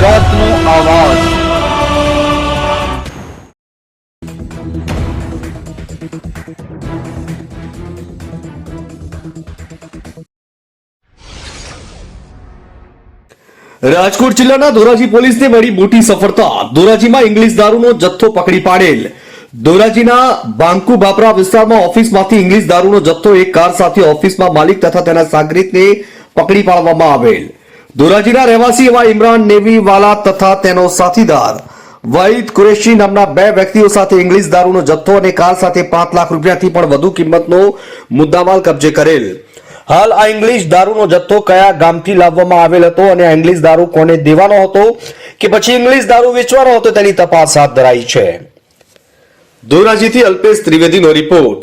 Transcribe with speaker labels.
Speaker 1: વિરોધનો અવાજ।
Speaker 2: રાજકોટ જિલ્લાના ધોરાજી પોલીસને મળી મોટી સફળતા। ધોરાજીમાં ઇંગ્લિશ દારૂનો જથ્થો પકડી પાડેલ। ધોરાજીના બાંકુ બાપરા વિસ્તારમાં ઓફિસમાંથી ઇંગ્લિશ દારૂનો જથ્થો એક કાર સાથે ઓફિસમાં માલિક તથા તેના સાગરીતને પકડી પાડવામાં આવેલ। ધોરાજીના રહેવાસી એવા ઇમરાન નેવીવાલા તથા તેનો સાથીદાર વહીદ કુરેશી નામના બે વ્યક્તિઓ સાથે ઇંગ્લિશ દારૂનો જથ્થો અને કાર સાથે 5 લાખ રૂપિયાથી પણ વધુ કિંમતનો મુદ્દામાલ કબજે કરેલ। હાલ આ ઇંગ્લિશ દારૂનો જથ્થો કયા ગામથી લાવવામાં આવેલ હતો અને આ ઇંગ્લિશ દારૂ કોને દેવાનો હતો કે પછી ઇંગ્લિશ દારૂ વેચવાનો હતો તેની તપાસ હાથ ધરાઈ છે। ધોરાજીથી અલ્પેશ ત્રિવેદીનો રિપોર્ટ।